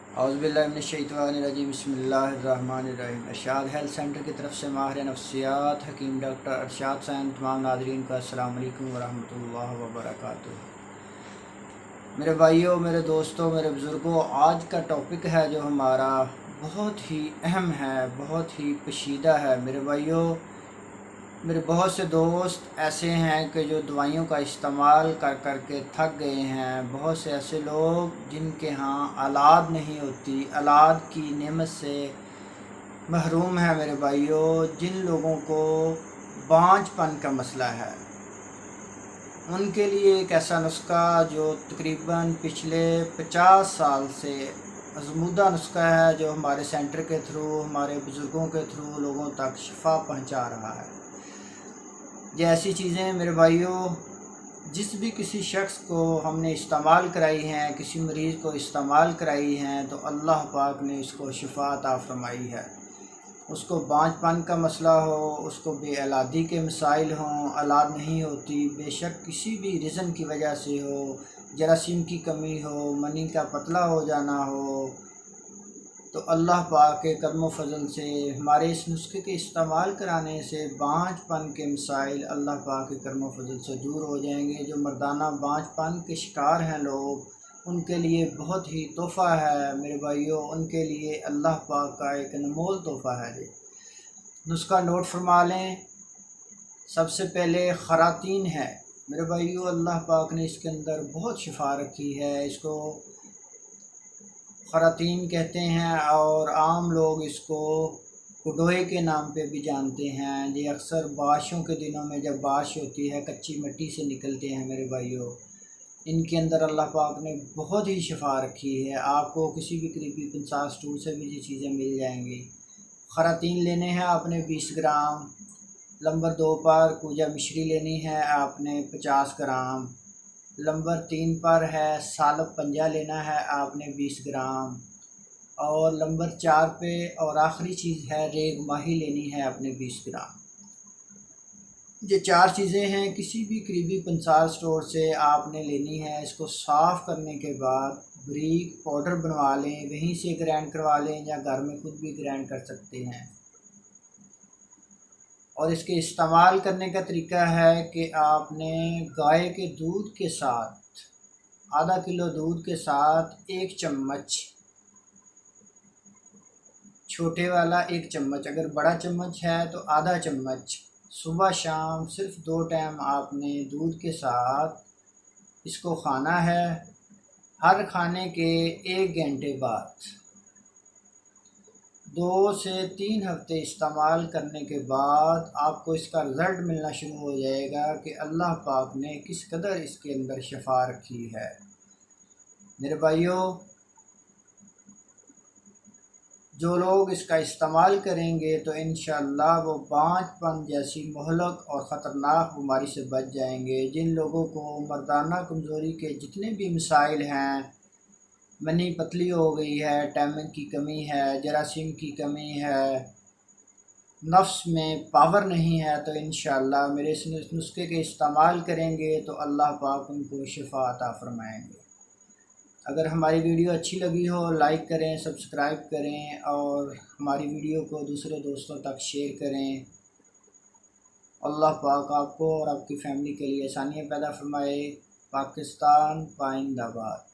औज़ुबिल्लाहिमिनश्शैतानिर्रजीम बिस्मिल्लाहिर्रहमानिर्रहीम। इरशाद health centre की तरफ से माहिर नफ्सियात हकीम डॉक्टर अरशाद सैन तमाम नाज़रीन को अस्सलाम वालेकुम वरहमतुल्लाहि वबरकातुहू। मेरे भाइयों, मेरे दोस्तों, मेरे बुज़ुर्गों, आज का टॉपिक है जो हमारा बहुत ही अहम है, बहुत ही पेचीदा है। मेरे भाइयों, मेरे बहुत से दोस्त ऐसे हैं कि जो दवाइयों का इस्तेमाल कर कर के थक गए हैं। बहुत से ऐसे लोग जिनके यहाँ औलाद नहीं होती, औलाद की नेमत से महरूम है। मेरे भाइयों, जिन लोगों को बांझपन का मसला है, उनके लिए एक ऐसा नुस्खा जो तकरीबन पिछले 50 साल से आज़मूदा नुस्खा है, जो हमारे सेंटर के थ्रू, हमारे बुज़ुर्गों के थ्रू लोगों तक शिफा पहुंचा रहा है। ये ऐसी चीज़ें मेरे भाइयों, जिस भी किसी शख्स को हमने इस्तेमाल कराई हैं, किसी मरीज़ को इस्तेमाल कराई हैं, तो अल्लाह पाक ने इसको शिफा अता फरमाई है। उसको बांझपन का मसला हो, उसको बेऔलादी के मसाइल हों, औलाद नहीं होती, बेशक किसी भी रीज़न की वजह से हो, जरासीम की कमी हो, मनी का पतला हो जाना हो, तो अल्लाह पाक के करम व फजल से हमारे इस नुस्खे के इस्तेमाल कराने से बांझपन के मसाइल अल्लाह पाक के करम व फजल से दूर हो जाएंगे। जो मर्दाना बांझपन के शिकार हैं लोग, उनके लिए बहुत ही तोहफ़ा है मेरे भाइयों। उनके लिए अल्लाह पाक का एक अनमोल तोहफ़ा है। ये नुस्खा नोट फरमा लें। सबसे पहले खरातीन है मेरे भाइयों, अल्लाह पाक ने इसके अंदर बहुत शिफा रखी है। इसको खरातीन कहते हैं और आम लोग इसको कुडोए के नाम पे भी जानते हैं। ये अक्सर बारिशों के दिनों में जब बारिश होती है, कच्ची मिट्टी से निकलते हैं मेरे भाइयों। इनके अंदर अल्लाह पाक ने बहुत ही शिफा रखी है। आपको किसी भी करीबी पंसार स्टोर से भी ये चीज़ें मिल जाएंगी। खरातीन लेने हैं आपने 20 ग्राम। नंबर 2 पर पूजा मिश्री लेनी है आपने 50 ग्राम। नंबर 3 पर है सालब पंजा लेना है आपने 20 ग्राम। और नंबर 4 पे और आखिरी चीज़ है रेग माही लेनी है आपने 20 ग्राम। ये 4 चीज़ें हैं, किसी भी करीबी पंसार स्टोर से आपने लेनी है। इसको साफ़ करने के बाद बारीक पाउडर बनवा लें, वहीं से ग्राइंड करवा लें या घर में खुद भी ग्राइंड कर सकते हैं। और इसके इस्तेमाल करने का तरीका है कि आपने गाय के दूध के साथ, आधा किलो दूध के साथ 1 चम्मच, छोटे वाला 1 चम्मच, अगर बड़ा चम्मच है तो आधा चम्मच, सुबह शाम सिर्फ 2 टाइम आपने दूध के साथ इसको खाना है। हर खाने के 1 घंटे बाद 2 से 3 हफ्ते इस्तेमाल करने के बाद आपको इसका रिज़ल्ट मिलना शुरू हो जाएगा कि अल्लाह पाक ने किस कदर इसके अंदर शिफा रखी है। मेरे भाइयों, जो लोग इसका इस्तेमाल करेंगे तो इंशाअल्लाह वो बांझपन जैसी मुहलक और ख़तरनाक बीमारी से बच जाएंगे। जिन लोगों को मर्दाना कमज़ोरी के जितने भी मसाइल हैं, मनी पतली हो गई है, टाइमिंग की कमी है, जरासीम की कमी है, नफ्स में पावर नहीं है, तो इंशाअल्लाह मेरे इस नुस्खे के इस्तेमाल करेंगे तो अल्लाह पाक उनको शिफा अता फरमाएंगे। अगर हमारी वीडियो अच्छी लगी हो, लाइक करें, सब्सक्राइब करें और हमारी वीडियो को दूसरे दोस्तों तक शेयर करें। अल्लाह पाक आपको और आपकी फ़ैमिली के लिए आसानियाँ पैदा फरमाए। पाकिस्तान पाइंदाबाद।